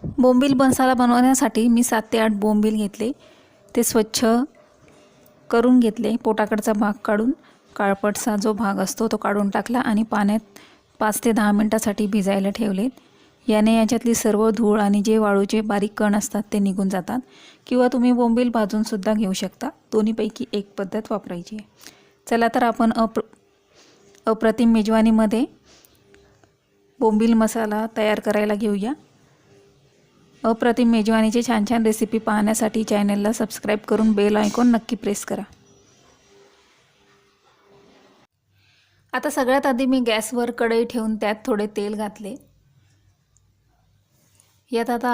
बोंबील मसाला बनवण्यासाठी मी 7 ते 8 बोंबील घेतले। ते स्वच्छ करून घेतले। पोटाकडचा भाग काढून काळपटसा जो भाग असतो तो काढून टाकला आणि पाण्यात 5 ते 10 मिनिटांसाठी भिजायला ठेवले। याने याच्यातली सर्व धूळ आणि जे वाळूचे बारीक कण असतात ते निघून जातात। किंवा तुम्ही बोंबील भाजून सुद्धा घेऊ शकता। दोन्हीपैकी एक पद्धत वापरायची आहे। चला तर आपण अप्रतिम मेजवानीमध्ये बोंबील मसाला तयार करायला घेऊया। अप्रतिम मेजवानीचे छान छान रेसिपी पाहण्यासाठी चॅनलला सबस्क्राइब करून बेल आयकॉन नक्की प्रेस करा। आता सगळ्यात आधी मी गॅसवर कढई ठेवून त्यात थोडे तेल घातले। यात आता